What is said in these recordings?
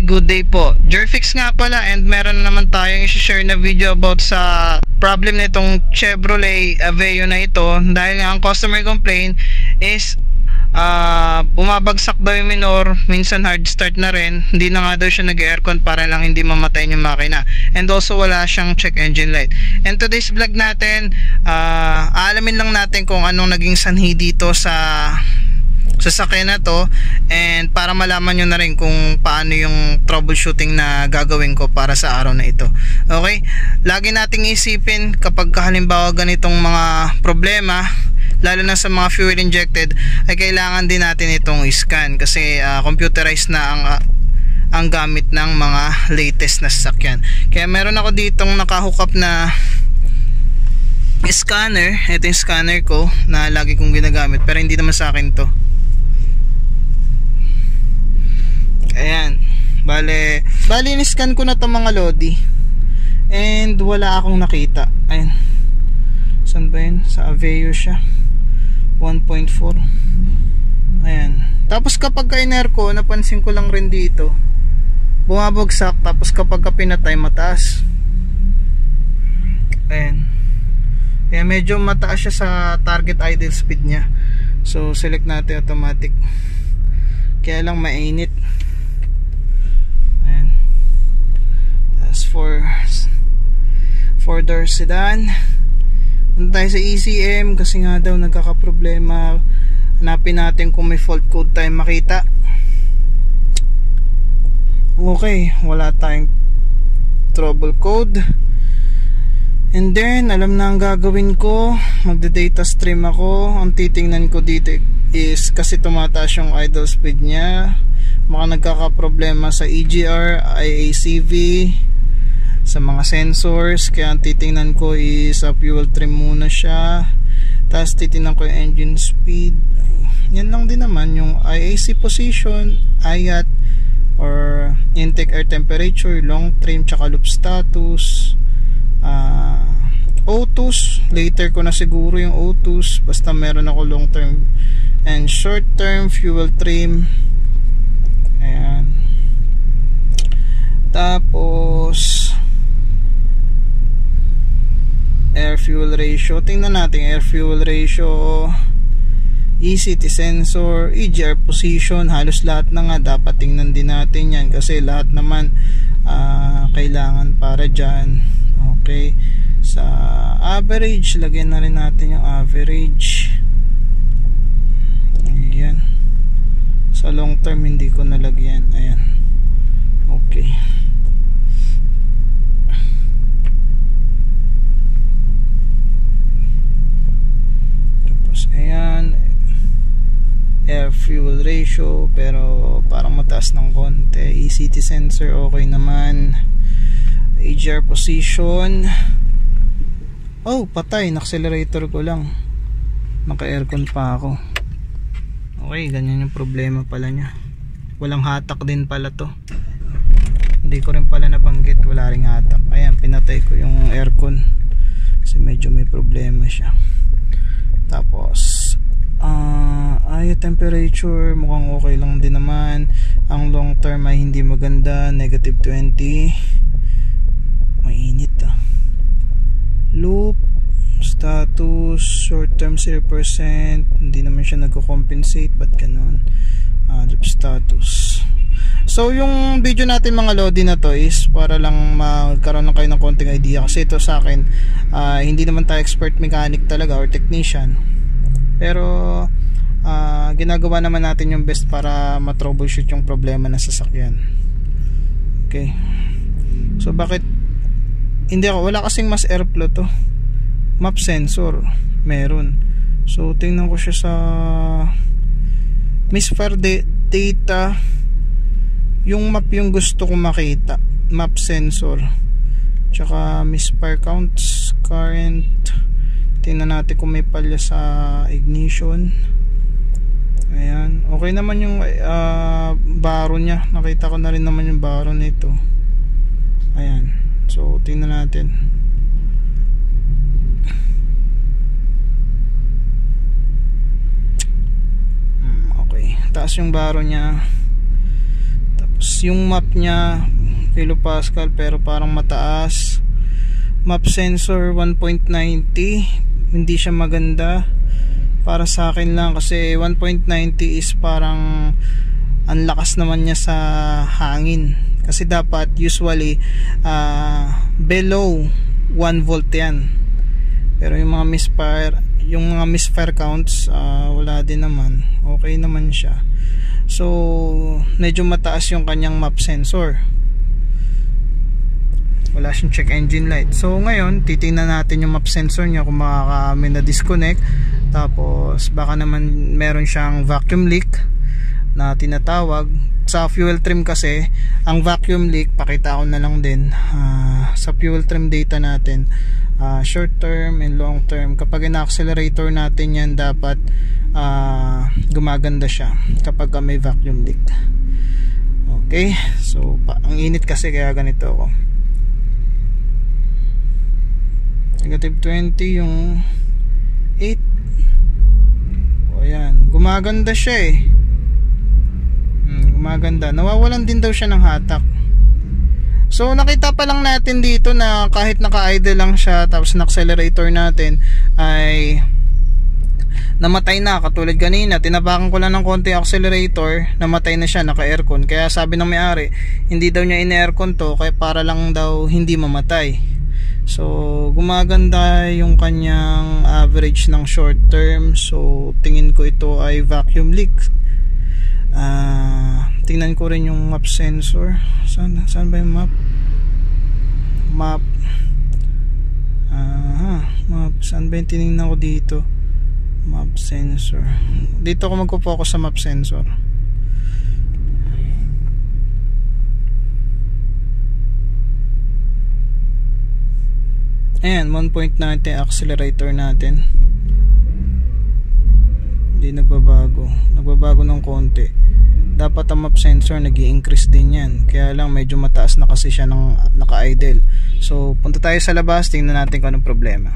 good day po. Jerfix nga pala, and meron na naman tayong i-share na video about sa problem nitong Chevrolet Aveo na ito, dahil nga ang customer complaint is bumabagsak daw yung minor, minsan hard start na rin, hindi na nga daw siya nag-aircon para lang hindi mamatayin yung makina, and also wala siyang check engine light. And today's vlog natin, aalamin lang natin kung anong naging sanhi dito sa sasakyan na to, and para malaman nyo na rin kung paano yung troubleshooting na gagawin ko para sa araw na ito. Okay, lagi nating isipin kapag halimbawa ganitong mga problema, lalo na sa mga fuel injected, ay kailangan din natin itong scan kasi computerized na ang gamit ng mga latest na sasakyan. Kaya meron ako ditong nakahook up na scanner. Ito yung scanner ko na lagi kong ginagamit, pero hindi naman sa akin to. Ayan, bale in-scan ko na to mga lodi, and wala akong nakita. Ayan, saan ba yun? Sa Aveo siya, 1.4. ayan, tapos kapag ka-iner ko, napansin ko lang rin dito bumabagsak, tapos kapag ka pinatay, mataas. Ayan, kaya medyo mataas siya sa target idle speed nya. So select natin automatic, kaya lang mainit. Ayan, that's for 4-door sedan. Punta tayo sa ECM kasi nga daw nagkakaproblema. Hanapin natin kung may fault code tayong makita. Okay, wala tayong trouble code. And then alam na ang gagawin ko, magda-data stream ako. Ang titingnan ko dito is kasi tumataas yung idle speed nya, baka nagkakaproblema sa EGR, IACV, sa mga sensors. Kaya ang titingnan ko is fuel trim muna siya, tapos titingnan ko yung engine speed. Yan lang din naman, yung IAC position, IAT or intake air temperature, long trim, tsaka loop status, O2s. Later ko na siguro yung O2s, basta meron ako long term and short term fuel trim. Ayan, tapos air fuel ratio, tingnan natin air fuel ratio, ECT sensor, EGR position. Halos lahat na nga dapat tingnan din natin yan kasi lahat naman kailangan para dyan. Okay, sa average, lagyan na rin natin yung average. Ayan, sa long term hindi ko nalagyan. Ayan, okay. Ayan, air fuel ratio pero parang mataas ng konti. ECT sensor okay naman. EGR position, oh patay, na-accelerator ko lang, naka-aircon pa ako. Okay, ganyan yung problema pala nya. Walang hatak din pala to, hindi ko rin pala nabanggit, wala ring hatak. Ayan, pinatay ko yung aircon kasi medyo may problema siya. Tapos air temperature mukhang okay lang din naman. Ang long term ay hindi maganda, negative 20, mainit loop status, short term 0%, hindi naman siya nagko-compensate, ba't ganun? Loop status. So yung video natin mga lodi na to is para lang magkaroon lang kayo ng konting idea, kasi ito sa akin hindi naman tayo expert mechanic talaga or technician, pero ginagawa naman natin yung best para ma-troubleshoot yung problema ng sasakyan. Okay, so bakit hindi ako, wala kasing mass airflow to. Map sensor meron, so tingnan ko siya sa misfire data. Yung map yung gusto ko makita, map sensor, tsaka misfire counts, current. Tingnan natin kung may palya sa ignition. Ayan, okay naman yung baro nya, nakita ko na rin naman yung baro nito. Ayan, so tingnan natin. Okay, taas yung baro nya. Tapos yung map nya kilopascal pero parang mataas. Map sensor 1.90, hindi siya maganda para sa akin lang kasi 1.90 is parang ang lakas naman niya sa hangin kasi dapat usually below 1 volt yan, pero yung mga misfire counts wala din naman, okay naman siya. So medyo mataas yung kanyang map sensor, wala siyang check engine light. So ngayon titingnan natin yung map sensor niya kung may na disconnect, tapos baka naman meron siyang vacuum leak na tinatawag. Sa fuel trim kasi ang vacuum leak, pakita ko na lang din sa fuel trim data natin, short term and long term. Kapag ina-accelerator natin yan, dapat gumaganda siya kapag may vacuum leak. Okay, so ang init kasi kaya ganito ako. Negative 20 yung 8. O yan, gumaganda siya eh. Gumaganda. Nawawalan din daw siya ng hatak. So nakita pa lang natin dito na kahit naka-idle lang siya tapos na-accelerator natin ay namatay na. Katulad kanina, tinapakan ko lang ng konti accelerator, namatay na siya, naka-aircon. Kaya sabi ng may-ari, hindi daw niya in-aircon to kaya para lang daw hindi mamatay. So gumaganda yung kanyang average ng short term. So tingin ko ito ay vacuum leak. Tingnan ko rin yung map sensor. Saan ba yung map? Map. Map. Saan ba yung tinignan ko dito? Map sensor. Dito ako magpo-focus sa map sensor. Ayan, 1.90 accelerator natin. Hindi nagbabago. Nagbabago ng konti. Dapat ang map sensor nag-i-increase din yan. Kaya lang medyo mataas na kasi siya ng naka-idle. So punta tayo sa labas, tingnan natin kung anong problema.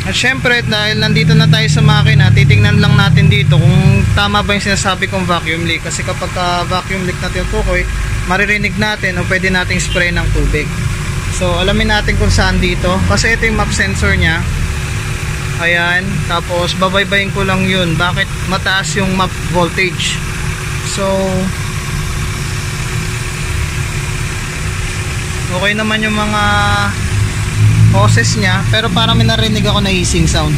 At syempre dahil nandito na tayo sa makina, titingnan lang natin dito kung tama ba yung sinasabi kong vacuum leak. Kasi kapag vacuum leak natin yung tukoy, maririnig natin o pwede nating spray ng tubig. So alamin natin kung saan dito. Kasi ito yung map sensor nya. Ayan, tapos babaybayin ko lang yun. Bakit mataas yung map voltage? So okay naman yung mga hoses nya, pero parang may narinig ako na hissing sound.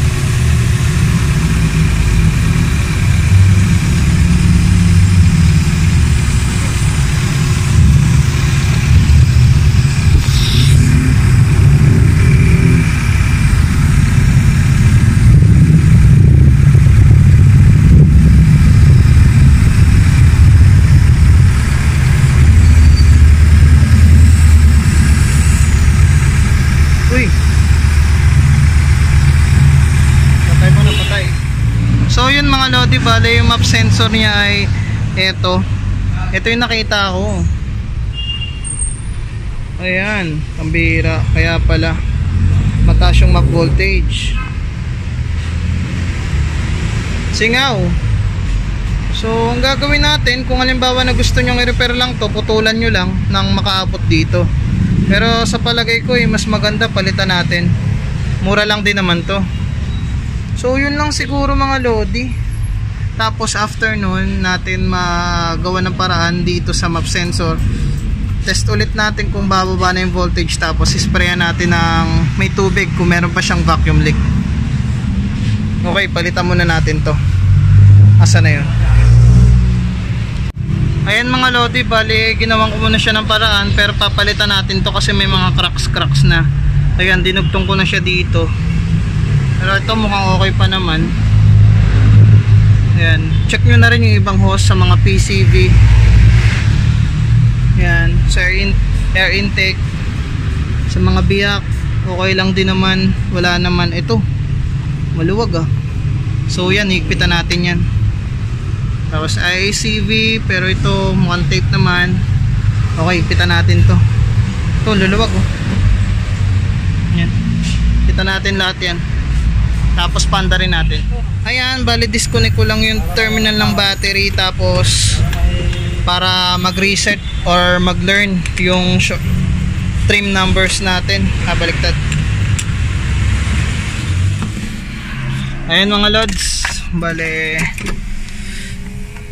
So yun mga lodi, bale yung map sensor niya ay ito yung nakita ko. Ayan, pambira. Kaya pala mataas yung map voltage. Singaw. So ang gagawin natin, kung halimbawa na gusto nyong i-repair lang to, putulan nyo lang nang makaabot dito. Pero sa palagay ko mas maganda palitan natin. Mura lang din naman to. So yun lang siguro mga lodi. Tapos after nun natin magawa ng paraan dito sa map sensor. Test ulit natin kung bababa na yung voltage, tapos isprayan natin ng may tubig kung meron pa siyang vacuum leak. Okay, palitan muna natin to. Asa na yun? Ayan mga lodi, bali ginawan ko muna siya ng paraan, pero papalitan natin to kasi may mga cracks na. Ayan, dinugtong ko na siya dito. Pero ito mukhang okay pa naman. Ayan, check nyo na rin yung ibang hose sa mga PCV. Ayan, sa air intake, sa mga biyak, okay lang din naman. Wala naman. Ito, maluwag So yan, higpitan natin yan. Tapos IACV, pero ito mukhang tape naman. Okay, higpitan natin to. Ito, luluwag Ayan, higpitan natin lahat yan. Tapos panda rin natin. Ayan, bali disconnect ko lang yung terminal ng battery, tapos para mag-reset or mag-learn yung trim numbers natin. Baliktad. Ayan mga lods, bale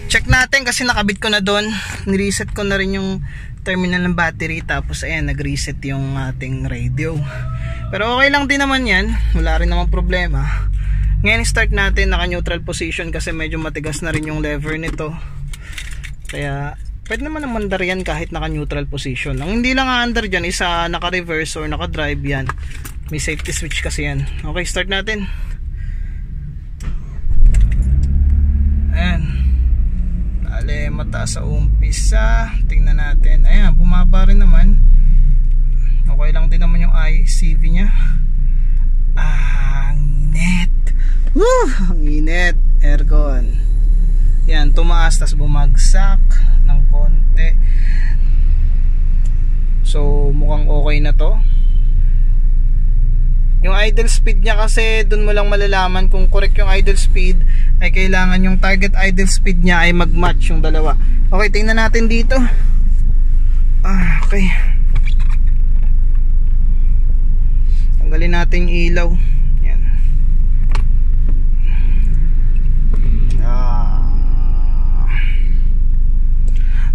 check natin kasi nakabit ko na doon. Nireset ko na rin yung terminal ng battery, tapos ayan, nag-reset yung ating radio. Pero okay lang din naman yan, wala rin namang problema. Ngayon start natin, naka neutral position kasi medyo matigas na rin yung lever nito. Kaya pwede naman mandar yan kahit naka neutral position. Ang hindi lang under dyan is naka reverse or naka drive yan. May safety switch kasi yan. Okay, start natin. Ayan, dali mataas sa umpisa. Tingnan natin, ayan, bumaba rin naman. Okay lang din naman yung ICV nya. Ang init. Woo! Ang init. Aircon. Yan, tumaas tas bumagsak ng konti. So mukhang okay na to. Yung idle speed nya kasi dun mo lang malalaman kung correct yung idle speed, ay kailangan yung target idle speed nya ay mag-match yung dalawa. Okay, tingnan natin dito. Okay, tanggalin natin yung ilaw. Yan.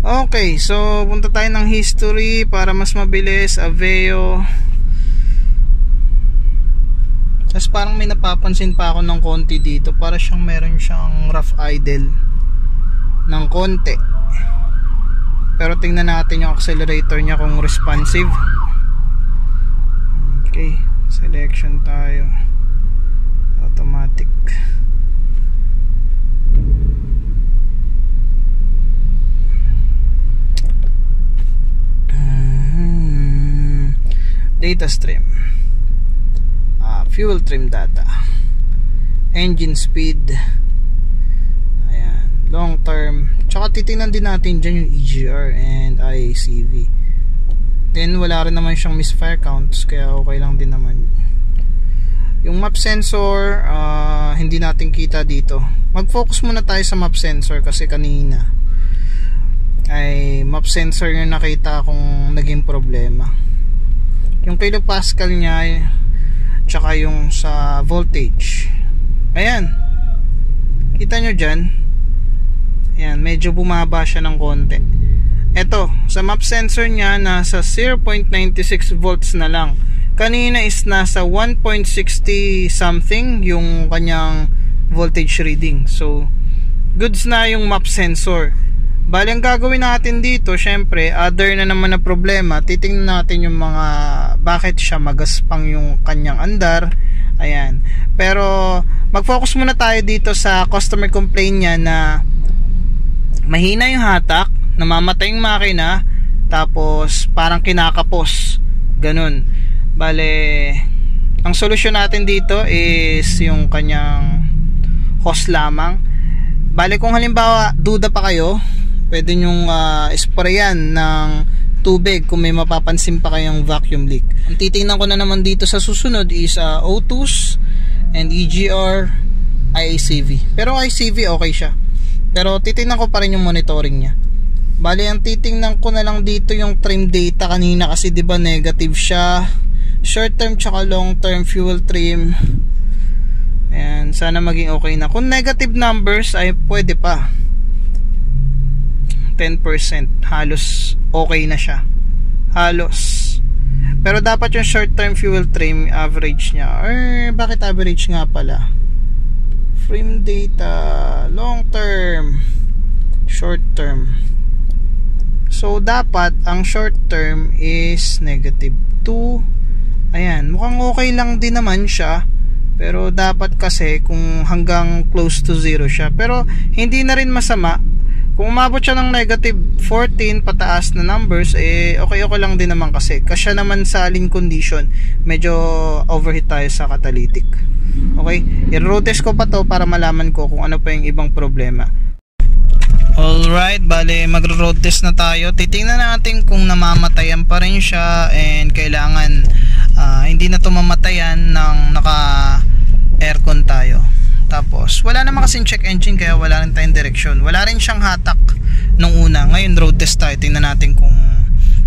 Okay, so punta tayo ng history para mas mabilis. Aveo. Tapos parang may napapansin pa ako ng konti dito, para siyang meron siyang rough idle ng konti. Pero tingnan natin yung accelerator niya kung responsive. Okay, selection tayo, automatic. Data stream, fuel trim data, engine speed, ayan, long term. Tsaka titingnan din natin dyan yung EGR and IACV. Then wala rin naman siyang misfire counts, kaya okay lang din naman. Yung map sensor, hindi natin kita dito. Mag-focus muna tayo sa map sensor kasi kanina ay map sensor yung nakita kung naging problema. Yung kilopascal niya, tsaka yung sa voltage, ayan, kita nyo dyan, ayan, medyo bumaba siya ng konti. Eto, sa map sensor niya nasa 0.96 volts na lang. Kanina is nasa 1.60 something yung kanyang voltage reading. So goods na yung map sensor. Bali, ang gagawin natin dito, syempre, other na naman na problema, titingnan natin yung mga bakit siya magaspang yung kanyang andar. Ayan. Pero mag-focus muna tayo dito sa customer complaint niya na mahina yung hatak, namamatay yung makina, tapos parang kinakapos. Ganun. Bale, ang solusyon natin dito is yung kanyang hose lamang. Bale, kung halimbawa duda pa kayo, pwede nyong sprayan ng tubig kung may mapapansin pa kayong vacuum leak. Ang titingnan ko na naman dito sa susunod is O2s and EGR, IACV. Pero ICV okay siya. Pero titingnan ko pa rin yung monitoring niya. Bali, ang titingnan ko na lang dito yung trim data kanina kasi 'di ba negative siya. Short term tsaka long term fuel trim. Ayan, sana maging okay na. Kung negative numbers ay pwede pa. 10%, halos okay na siya, halos. Pero dapat yung short term fuel trim average nya, or bakit average nga pala, frame data, long term, short term. So dapat ang short term is negative 2. Ayan, mukhang okay lang din naman siya, pero dapat kasi kung hanggang close to 0 siya. Pero hindi na rin masama kung umabot siya ng negative 14 pataas na numbers, okay lang din naman kasi kasya naman sa lean condition. Medyo overheat tayo sa catalytic. Okay, i-road test ko pa to para malaman ko kung ano pa yung ibang problema. Alright, bale mag-road test na tayo. Titingnan natin kung namamatayan pa rin siya and kailangan hindi na to mamatayan ng naka aircon tayo. Tapos wala naman kasing check engine kaya wala rin tayong direksyon. Wala rin siyang hatak nung una. Ngayon road test tayo. Tingnan natin kung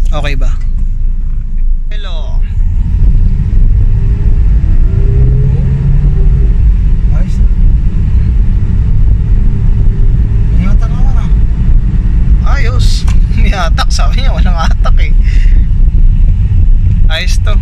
okay ba. Hello. Ayos. May hatak naman ah. Ayos. May hatak. Sabi niya walang hatak eh. Ayos to.